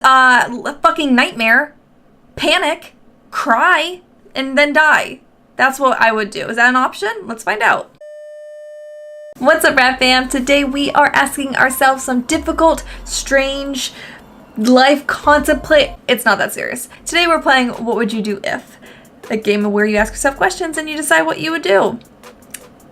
fucking nightmare, panic, cry, and then die. That's what I would do. Is that an option? Let's find out. What's up, Rat Fam? Today we are asking ourselves some difficult, strange, life contemplate. It's not that serious. Today we're playing What Would You Do If? A game where you ask yourself questions and you decide what you would do.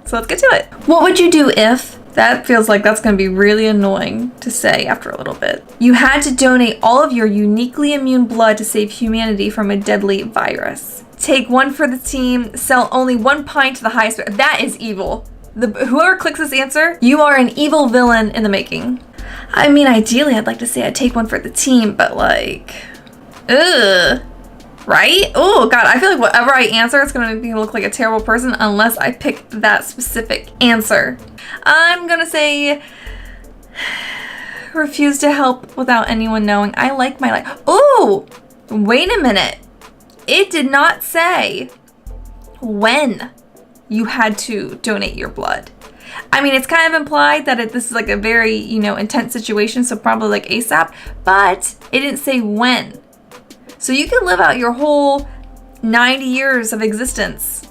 So let's get to it. What would you do if? That feels like that's going to be really annoying to say after a little bit. You had to donate all of your uniquely immune blood to save humanity from a deadly virus. Take one for the team, sell only one pint to the highest. That is evil. Whoever clicks this answer, you are an evil villain in the making. I mean, ideally, I'd like to say I'd take one for the team, but like, ugh. Right? Oh God, I feel like whatever I answer, it's gonna make me look like a terrible person unless I pick that specific answer. I'm gonna say refuse to help without anyone knowing. I like my life. Oh, wait a minute. It did not say when you had to donate your blood. I mean, it's kind of implied that this is like a very, intense situation, so probably like ASAP, but it didn't say when. So you could live out your whole 90 years of existence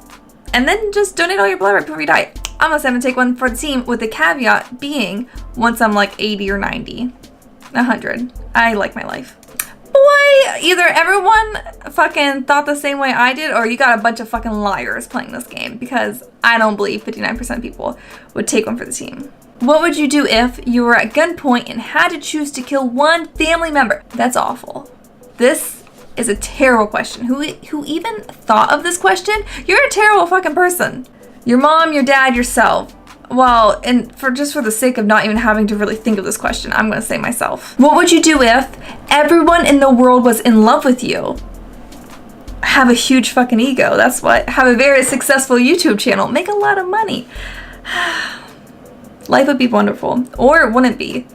and then just donate all your blood right before you die. I'm gonna say I'm gonna take one for the team, with the caveat being once I'm like 80 or 90, 100. I like my life. Boy, either everyone fucking thought the same way I did, or you got a bunch of fucking liars playing this game, because I don't believe 59% of people would take one for the team. What would you do if you were at gunpoint and had to choose to kill one family member? That's awful. This is a terrible question. Who even thought of this question? You're a terrible fucking person. Your mom, your dad, yourself. Well, and for the sake of not even having to really think of this question, I'm gonna say myself. What would you do if everyone in the world was in love with you? Have a huge fucking ego. That's what. Have a very successful YouTube channel. Make a lot of money. Life would be wonderful. Or it wouldn't be.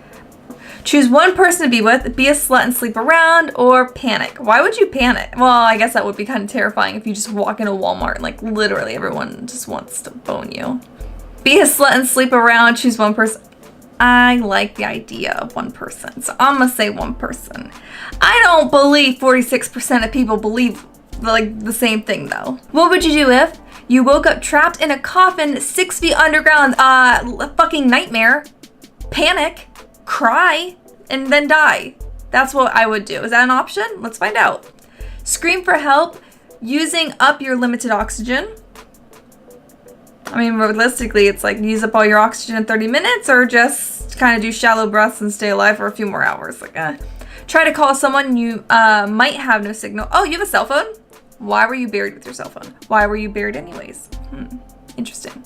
Choose one person to be with, be a slut and sleep around, or panic. Why would you panic? Well, I guess that would be kind of terrifying if you just walk into Walmart and like literally everyone just wants to bone you. Be a slut and sleep around, choose one person. I like the idea of one person, so I'm gonna say one person. I don't believe 46% of people believe like the same thing though. What would you do if you woke up trapped in a coffin 6 feet underground? Fucking nightmare, panic, cry, and then die. That's what I would do. Is that an option? Let's find out. Scream for help, using up your limited oxygen. I mean, realistically, it's like use up all your oxygen in 30 minutes, or just kind of do shallow breaths and stay alive for a few more hours. Like, try to call someone, you might have no signal. Oh, you have a cell phone? Why were you buried with your cell phone? Why were you buried anyways? Interesting.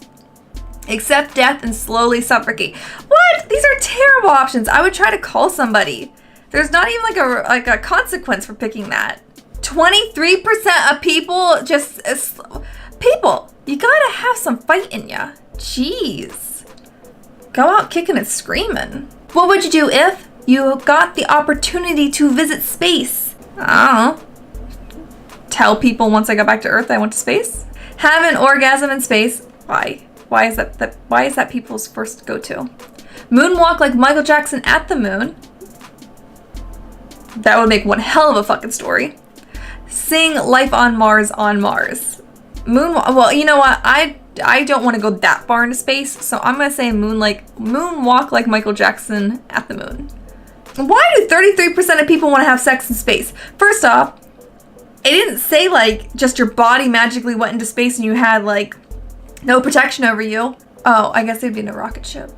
Accept death and slowly suffocate. What? These are terrible options. I would try to call somebody. There's not even like a consequence for picking that. 23% of people just people. You gotta have some fight in ya. Jeez. Go out kicking and screaming. What would you do if you got the opportunity to visit space? I don't know. Tell people once I got back to Earth I went to space. Have an orgasm in space. Why? Why is that people's first go-to? Moonwalk like Michael Jackson at the moon. That would make one hell of a fucking story. Sing Life on Mars on Mars. Moonwalk. Well, you know what? I don't want to go that far into space, so I'm gonna say moonwalk like Michael Jackson at the moon. Why do 33% of people want to have sex in space? First off, it didn't say like just your body magically went into space and you had like no protection over you. Oh, I guess they'd be in a rocket ship.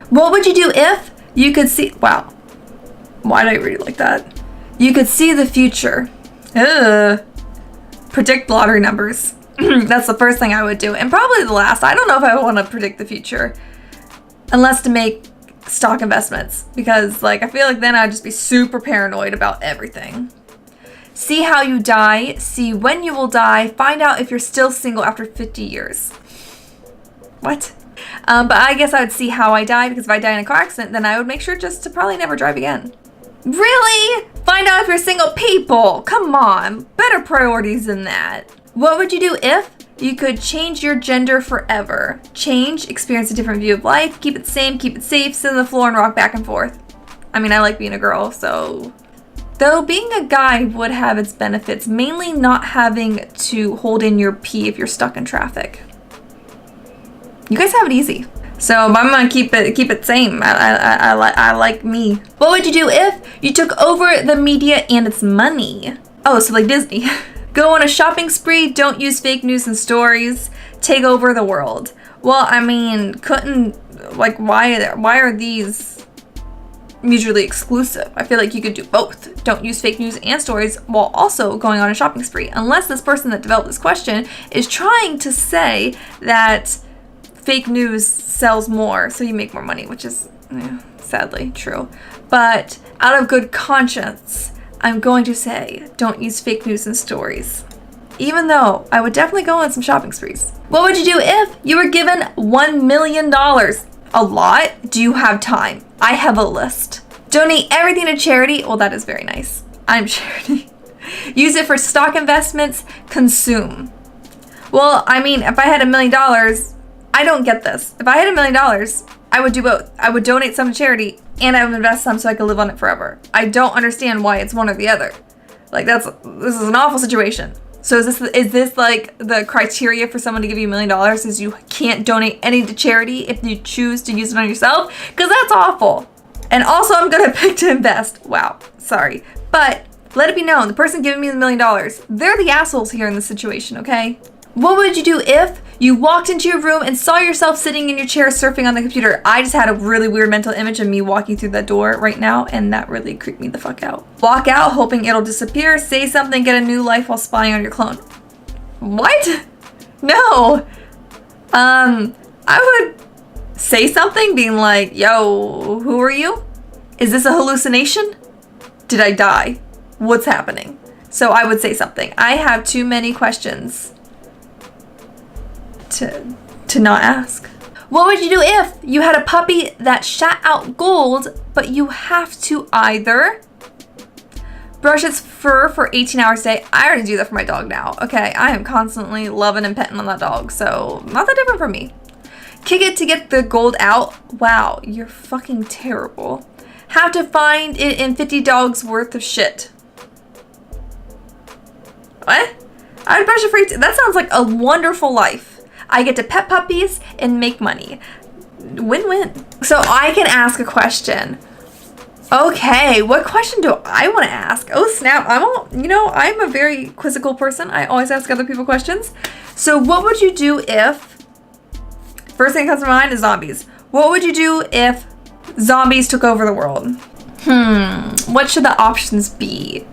What would you do if you could see... Wow. Why did I read it like that? You could see the future. Ugh. Predict lottery numbers. That's the first thing I would do. And probably the last. I don't know if I want to predict the future. Unless to make stock investments. Because like I feel like then I'd just be super paranoid about everything. See how you die, see when you will die, find out if you're still single after 50 years. What? But I guess I would see how I die, because if I die in a car accident, then I would make sure just to probably never drive again. Really? Find out if you're single? People, come on. Better priorities than that. What would you do if you could change your gender forever? Change, experience a different view of life, keep it same, keep it safe, sit on the floor and rock back and forth. I mean, I like being a girl, so. Though being a guy would have its benefits, mainly not having to hold in your pee if you're stuck in traffic. You guys have it easy. So I'm gonna keep it same. I like me. What would you do if you took over the media and its money? Oh, so like Disney. Go on a shopping spree, don't use fake news and stories, take over the world. Well, I mean, why are these mutually exclusive? I feel like you could do both. Don't use fake news and stories while also going on a shopping spree. Unless this person that developed this question is trying to say that fake news sells more, so you make more money, which is sadly true. But out of good conscience, I'm going to say don't use fake news and stories. Even though I would definitely go on some shopping sprees. What would you do if you were given $1 million? A lot? Do you have time? I have a list. Donate everything to charity. Well, that is very nice. I'm charity. Use it for stock investments. Consume. Well, I mean, if I had $1 million, I don't get this. If I had $1 million, I would do both. I would donate some to charity and I would invest some so I could live on it forever. I don't understand why it's one or the other. Like this is an awful situation. So is this like the criteria for someone to give you $1 million is you can't donate any to charity if you choose to use it on yourself? Because that's awful. And also I'm gonna pick to invest. Wow, sorry. But let it be known, the person giving me the $1 million, they're the assholes here in this situation, okay? What would you do if you walked into your room and saw yourself sitting in your chair surfing on the computer? I just had a really weird mental image of me walking through that door right now, and that really creeped me the fuck out. Walk out hoping it'll disappear, say something, get a new life while spying on your clone. What? No. I would say something being like, yo, who are you? Is this a hallucination? Did I die? What's happening? So I would say something. I have too many questions to not ask. What would you do if you had a puppy that shat out gold, but you have to either brush its fur for 18 hours a day? I already do that for my dog now. Okay, I am constantly loving and petting on that dog, so not that different for me. Kick it to get the gold out. Wow, you're fucking terrible. Have to find it in 50 dogs worth of shit. What? I would brush it for 18. That sounds like a wonderful life. I get to pet puppies and make money. Win-win. So I can ask a question. Okay, what question do I want to ask? Oh snap, I'm a very quizzical person. I always ask other people questions. So what would you do if, first thing that comes to mind is zombies. What would you do if zombies took over the world? What should the options be?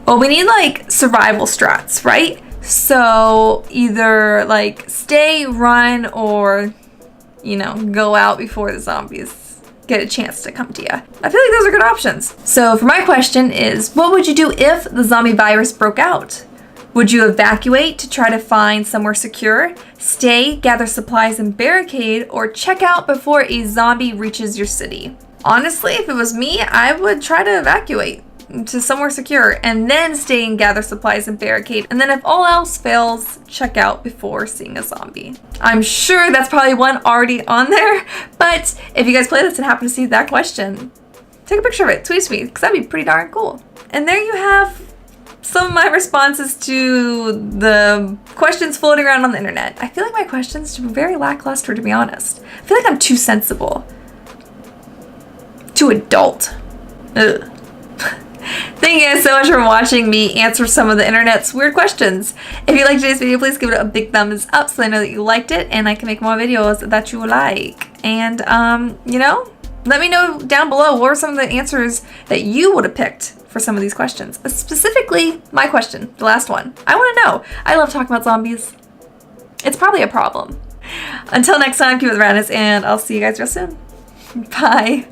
Well, we need like survival strats, right? So either like stay, run, or, go out before the zombies get a chance to come to you. I feel like those are good options. So for my question is, what would you do if the zombie virus broke out? Would you evacuate to try to find somewhere secure, stay, gather supplies and barricade, or check out before a zombie reaches your city? Honestly, if it was me, I would try to evacuate to somewhere secure and then stay and gather supplies and barricade, and then if all else fails, check out before seeing a zombie. I'm sure that's probably one already on there, but if you guys play this and happen to see that question, take a picture of it, tweet me, because that'd be pretty darn cool. And there you have some of my responses to the questions floating around on the internet. I feel like my questions were very lackluster, to be honest. I feel like I'm too sensible, too adult. Ugh. Thank you guys so much for watching me answer some of the internet's weird questions. If you liked today's video, please give it a big thumbs up so I know that you liked it and I can make more videos that you like. And, let me know down below what are some of the answers that you would have picked for some of these questions. Specifically, my question, the last one. I want to know. I love talking about zombies. It's probably a problem. Until next time, keep it radness, and I'll see you guys real soon. Bye.